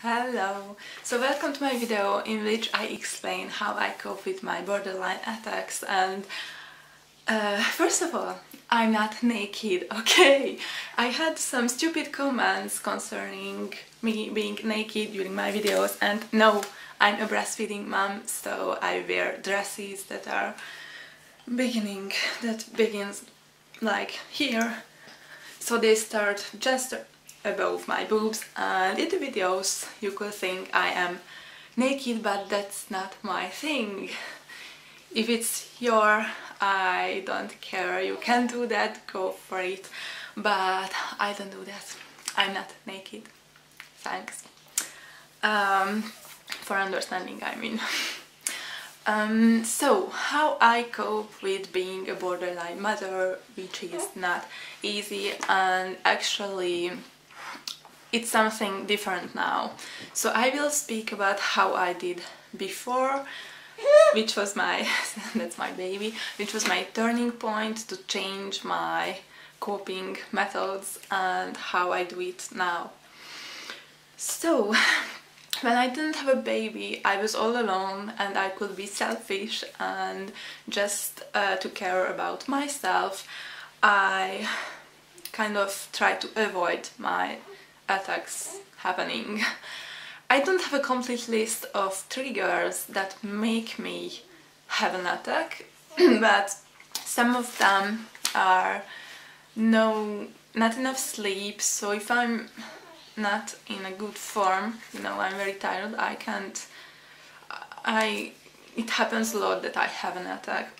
Hello! So welcome to my video in which I explain how I cope with my borderline attacks. And first of all, I'm not naked, okay? I had some stupid comments concerning me being naked during my videos, and no, I'm a breastfeeding mom, so I wear dresses that begins like here. So they start just above my boobs, and in the videos you could think I am naked, but that's not my thing. If it's I don't care, you can do that, go for it, but I don't do that. I'm not naked. Thanks for understanding, I mean. So, how I cope with being a borderline mother, which is not easy, and actually it's something different now. So I will speak about how I did before, which was my, that's my baby, which was my turning point to change my coping methods and how I do it now. So, when I didn't have a baby, I was all alone and I could be selfish and just to care about myself. I kind of tried to avoid my attacks happening. I don't have a complete list of triggers that make me have an attack, but some of them are not enough sleep. So if I'm not in a good form, I'm very tired, it happens a lot that I have an attack.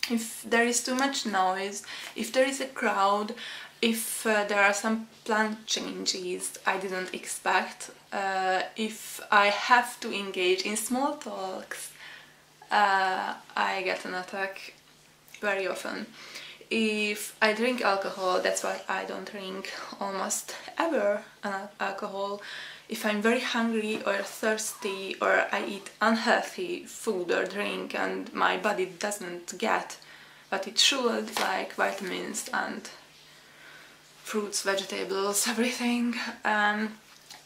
If there is too much noise, if there is a crowd, if there are some plan changes I didn't expect, if I have to engage in small talks, I get an attack very often. If I drink alcohol, that's why I don't drink almost ever alcohol. If I'm very hungry or thirsty, or I eat unhealthy food or drink and my body doesn't get what it should, like vitamins and fruits, vegetables, everything.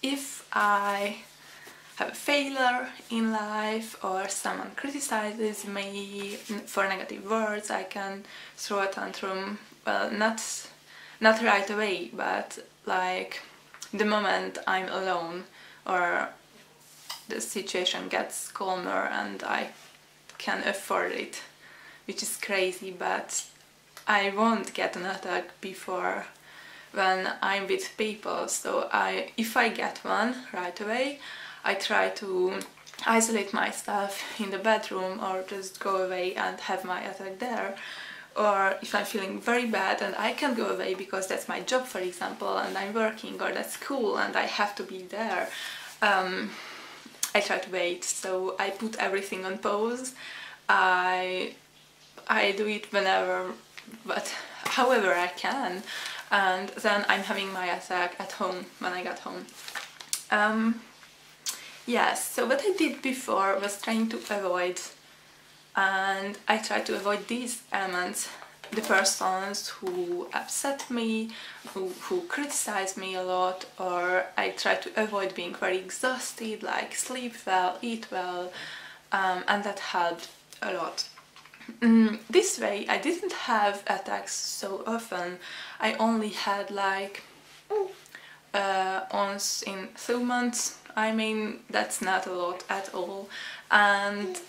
If I have a failure in life or someone criticizes me for negative words, I can throw a tantrum. Well, not right away, but like the moment I'm alone or the situation gets calmer and I can afford it, which is crazy, but I won't get an attack before when I'm with people. So if I get one right away, I try to isolate myself in the bedroom or just go away and have my attack there. Or if I'm feeling very bad and I can't go away because that's my job, for example, and I'm working, or that's school and I have to be there, I try to wait. So I put everything on pause. I do it whenever, but however I can, and then I'm having my attack at home when I got home. Yes, so what I did before was trying to avoid, and I tried to avoid these elements, the persons who upset me, who criticize me a lot, or I tried to avoid being very exhausted, like sleep well, eat well, and that helped a lot. This way I didn't have attacks so often. I only had like once in 2 months. I mean, that's not a lot at all, and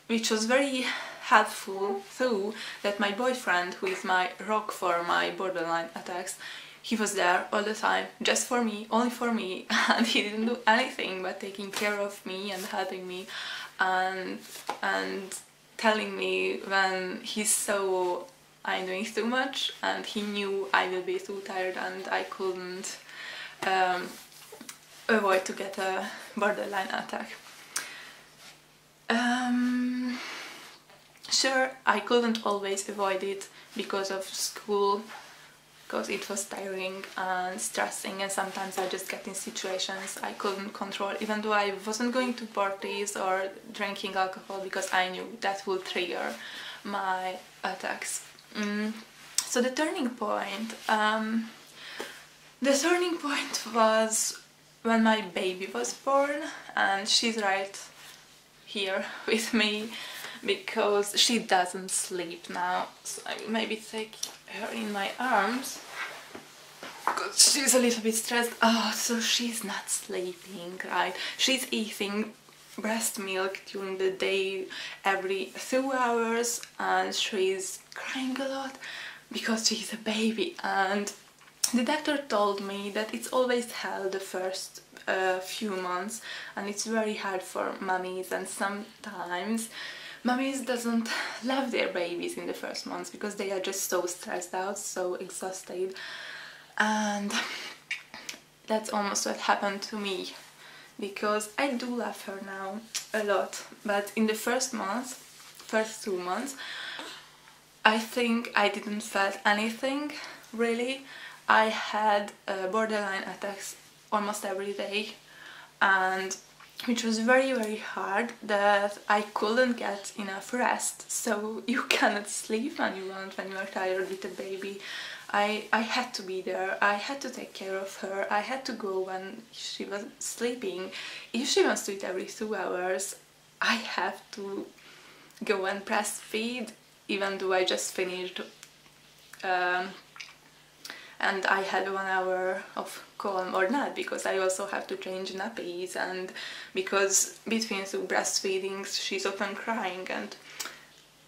which was very helpful too, that my boyfriend, who is my rock for my borderline attacks, he was there all the time, just for me, only for me, and he didn't do anything but taking care of me and helping me and telling me when he saw I'm doing too much, and he knew I will be too tired and I couldn't avoid to get a borderline attack. Sure, I couldn't always avoid it because of school, because it was tiring and stressing, and sometimes I just get in situations I couldn't control, even though I wasn't going to parties or drinking alcohol, because I knew that would trigger my attacks. So the turning point was when my baby was born, and she's right here with me because she doesn't sleep now, so I will maybe take her in my arms because she's a little bit stressed. Oh, so she's not sleeping, right? She's eating breast milk during the day every 2 hours, and she's crying a lot because she's a baby. And the doctor told me that it's always hell the first few months, and it's very hard for mummies, and sometimes mummies doesn't love their babies in the first months because they are just so stressed out, so exhausted. And that's almost what happened to me, because I do love her now a lot, but in the first 2 months, I think I didn't feel anything really. I had borderline attacks almost every day, and which was very hard, that I couldn't get enough rest. So you cannot sleep when you want, when you are tired with a baby. I had to be there, I had to take care of her, I had to go when she was sleeping. If she wants to eat every 2 hours, I have to go and breastfeed, even though I just finished and I had 1 hour of calm or not, because I also have to change nappies, and because between 2 breastfeedings she's often crying,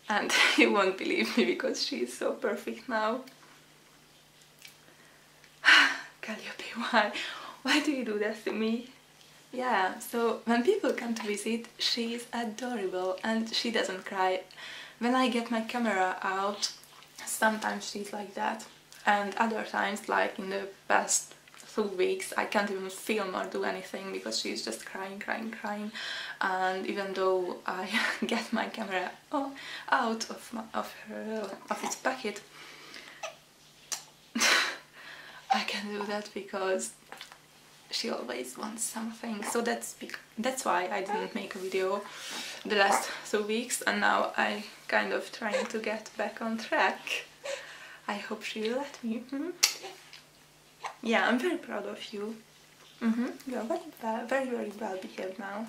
and you won't believe me because she is so perfect now. Calliopée, why do you do that to me? Yeah, so when people come to visit, she's adorable and she doesn't cry. When I get my camera out, sometimes she's like that, and other times, like in the past 2 weeks, I can't even film or do anything because she's just crying. And even though I get my camera out of its packet, I can do that because she always wants something. So that's why I didn't make a video the last 2 weeks, and now I kind of trying to get back on track. I hope she will let me. Yeah, I'm very proud of you. You're very well behaved now.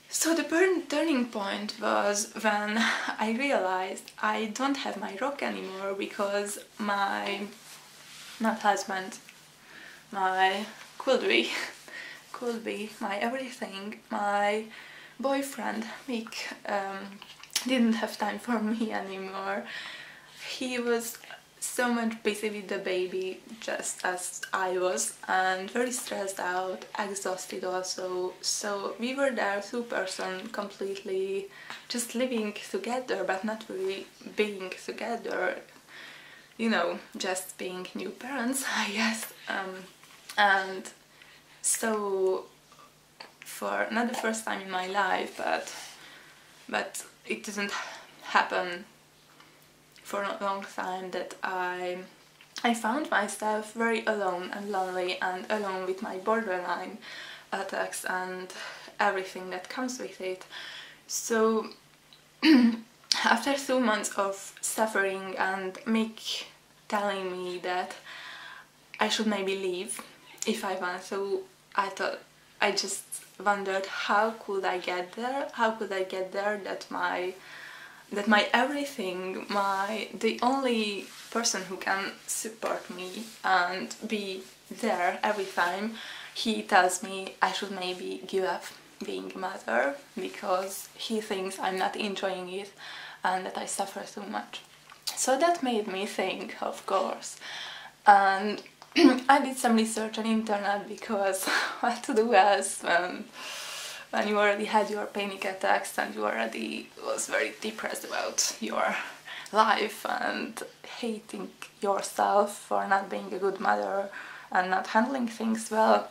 So the turning point was when I realized I don't have my rock anymore, because my, not husband, my could be my everything, my boyfriend Mick, didn't have time for me anymore. He was so much busy with the baby, just as I was, and very stressed out, exhausted also. So we were there, 2 persons, completely just living together, but not really being together, you know, just being new parents, I guess. And so for not the first time in my life, but it didn't happen for a long time, that I found myself very alone and lonely, and alone with my borderline attacks and everything that comes with it. So after 2 months of suffering and Mick telling me that I should maybe leave if I want, so I just wondered, how could I get there? How could I get there that my everything, the only person who can support me and be there every time, he tells me I should maybe give up being a mother because he thinks I'm not enjoying it and that I suffer too much. So that made me think, of course, and I did some research on internet, because what to do else when you already had your panic attacks and you already was very depressed about your life and hating yourself for not being a good mother and not handling things well.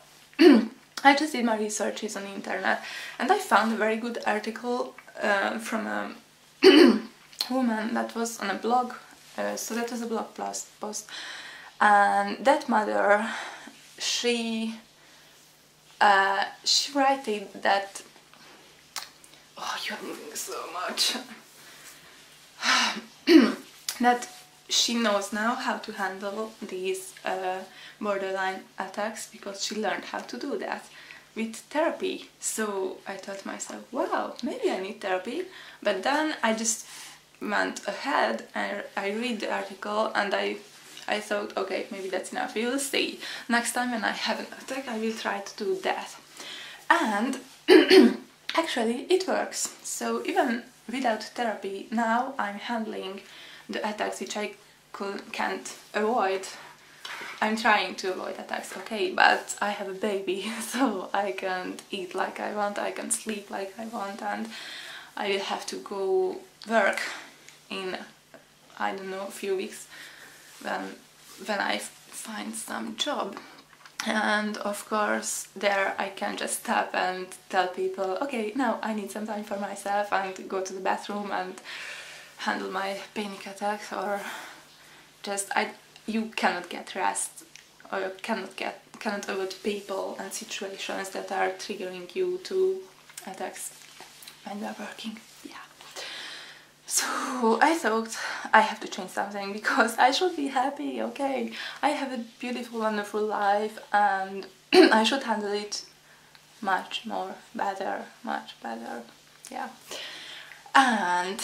I just did my researches on the internet, and I found a very good article from a woman that was on a blog, so that was a blog post, and that mother, she wrote that, oh, you're moving so much, that she knows now how to handle these borderline attacks because she learned how to do that with therapy. So I thought to myself, wow, maybe I need therapy. But then I just went ahead and I read the article, and I thought, okay, maybe that's enough. We will see. Next time when I have an attack, I will try to do that. And actually it works. So even without therapy, now I'm handling the attacks which I can't avoid. I'm trying to avoid attacks, okay, but I have a baby, so I can't eat like I want, I can sleep like I want, and I will have to go work in, I don't know, a few weeks when I find some job. And of course there I can just stop and tell people, okay, now I need some time for myself, and go to the bathroom and handle my panic attacks, or just you cannot get rest, or you cannot avoid people and situations that are triggering you to attacks when you are working. Yeah. So I thought I have to change something because I should be happy, okay? I have a beautiful, wonderful life, and I should handle it much better, yeah. And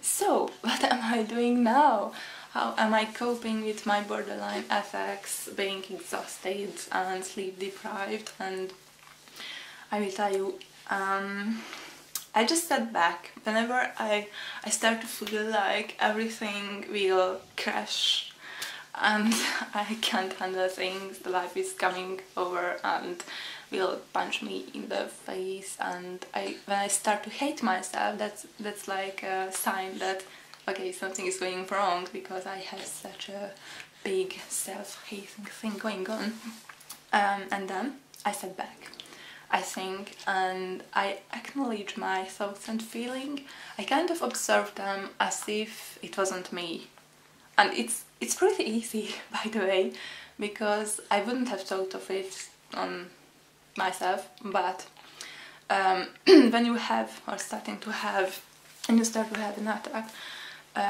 so, what am I doing now? How am I coping with my borderline attacks, being exhausted and sleep deprived? And I will tell you, I just sat back. Whenever I start to feel like everything will crash and I can't handle things, the life is coming over and will punch me in the face, and when I start to hate myself, that's like a sign that, okay, something is going wrong, because I have such a big self-hating thing going on. And then I sat back, I think, and I acknowledge my thoughts and feeling. I kind of observed them as if it wasn't me. And it's pretty easy, by the way, because I wouldn't have thought of it on myself, but when you have, or starting to have, and you start to have an attack,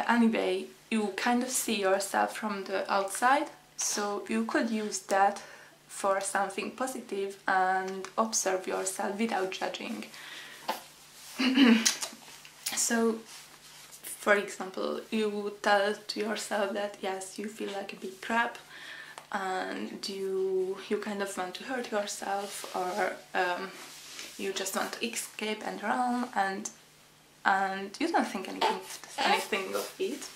anyway, you kind of see yourself from the outside, so you could use that for something positive and observe yourself without judging. So, for example, you tell to yourself that yes, you feel like a big crap, and you kind of want to hurt yourself, or you just want to escape and run, and you don't think anything of it.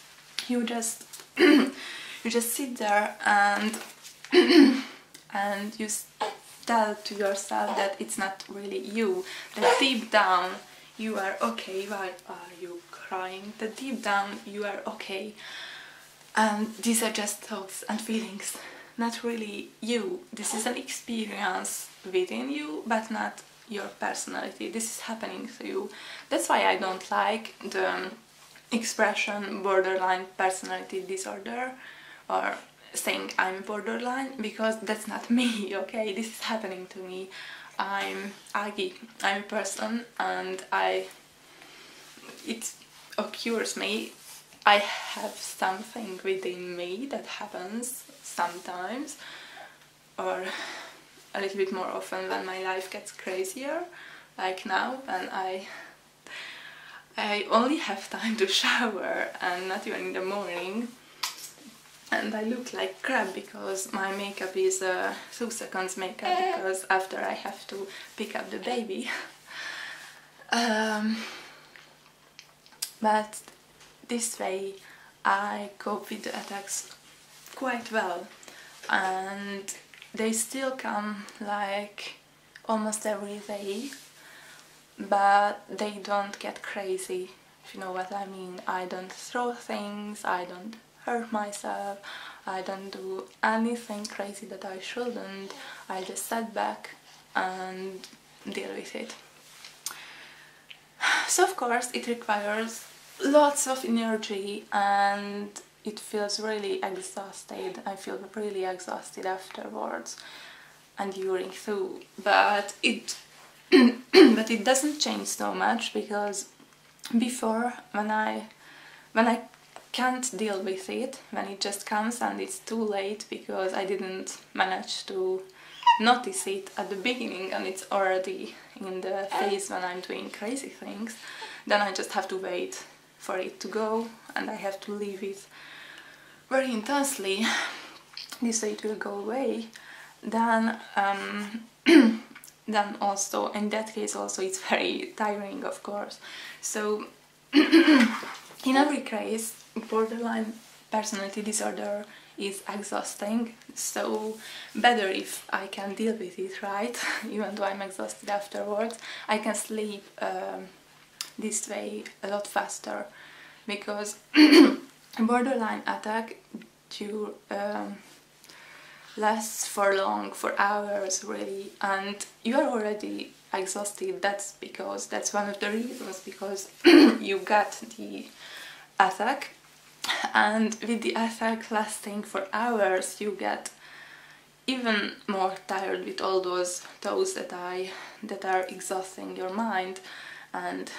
You just you just sit there and and you tell to yourself that it's not really you, that deep down you are okay. Why are you crying? That deep down you are okay, and these are just thoughts and feelings, not really you. This is an experience within you, but not your personality. This is happening to you. That's why I don't like the expression borderline personality disorder, or saying I'm borderline, because that's not me, okay? This is happening to me. I'm Aggie, I'm a person, and it occurs me. I have something within me that happens sometimes, or a little bit more often when my life gets crazier, like now, when I only have time to shower, and not even in the morning, and I look like crap because my makeup is 2 seconds makeup, because after I have to pick up the baby. But this way I cope with the attacks quite well, and they still come like almost every day, but they don't get crazy, if you know what I mean. I don't throw things, I don't hurt myself, I don't do anything crazy that I shouldn't. I just sit back and deal with it. So of course it requires lots of energy, and it feels really exhausted. I feel really exhausted afterwards and during too, but it but it doesn't change so much, because before, when I can't deal with it when it just comes and it's too late because I didn't manage to notice it at the beginning and it's already in the phase when I'm doing crazy things, then I just have to wait for it to go and I have to leave it very intensely. This way it will go away. Then then also in that case also it's very tiring, of course. So in every case, borderline personality disorder is exhausting, so better if I can deal with it, right? Even though I'm exhausted afterwards, I can sleep this way a lot faster, because a borderline attack lasts for long, for hours really, and you are already exhausted. That's one of the reasons, because you got the attack, and with the attack lasting for hours you get even more tired with all those that are exhausting your mind and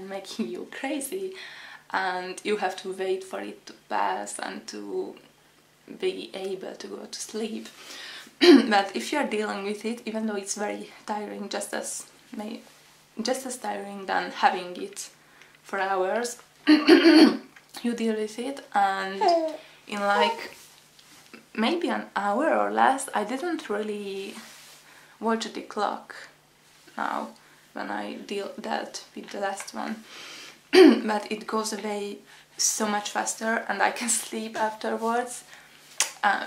making you crazy, and you have to wait for it to pass and to be able to go to sleep. But if you are dealing with it, even though it's very tiring, just as tiring than having it for hours, you deal with it, and in like maybe an hour or less, I didn't really watch the clock now when I dealt with the last one, but it goes away so much faster and I can sleep afterwards,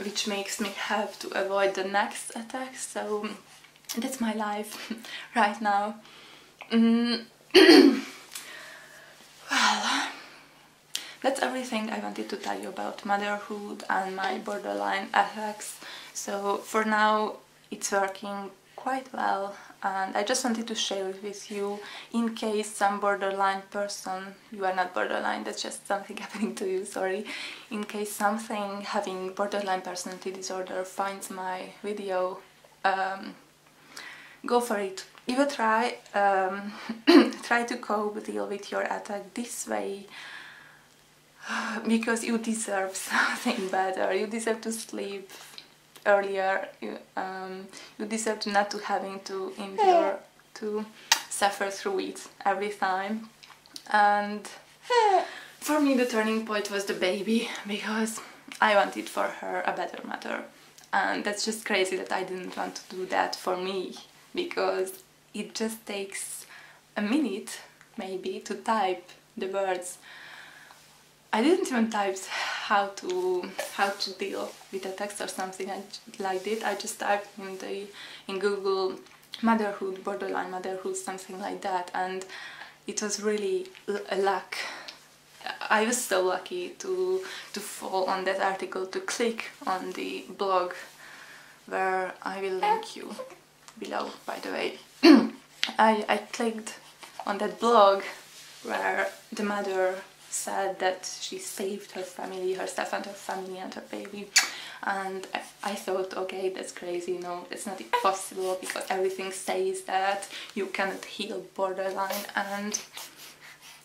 which makes me have to avoid the next attack. So that's my life right now. Well, that's everything I wanted to tell you about motherhood and my borderline attacks. So for now it's working quite well, and I just wanted to share it with you in case some borderline person, you are not borderline, that's just something happening to you, sorry, in case something having borderline personality disorder finds my video, go for it. Give a try, try to cope, deal with your attack this way, because you deserve something better. You deserve to sleep earlier, you deserve to not to having to endure, to suffer through it every time. And for me the turning point was the baby, because I wanted for her a better mother, and that's just crazy that I didn't want to do that for me, because it just takes a minute maybe to type the words. I didn't even type how to deal with a text or something like that. I just typed in Google motherhood, borderline motherhood, something like that, and it was really a luck. I was so lucky to fall on that article, to click on the blog, where I will link you below, by the way. I clicked on that blog where the mother said that she saved her family, herself and her family and her baby, and I thought, okay, that's crazy, no, that's not possible, because everything says that you cannot heal borderline, and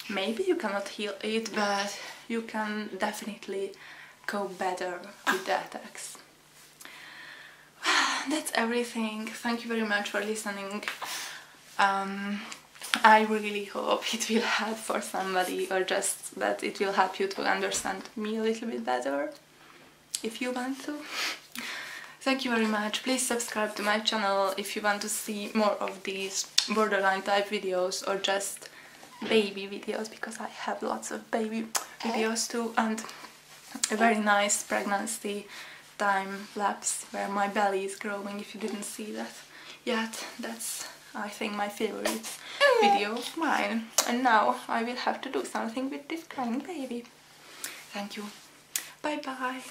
maybe you cannot heal it, but you can definitely cope better with the attacks. That's everything. Thank you very much for listening. I really hope it will help for somebody, or just that it will help you to understand me a little bit better, if you want to. Thank you very much. Please subscribe to my channel if you want to see more of these borderline type videos, or just baby videos, because I have lots of baby videos too, and a very nice pregnancy time lapse where my belly is growing, if you didn't see that yet. That's, I think, my favorite video of mine. And now I will have to do something with this crying baby. Thank you. Bye bye.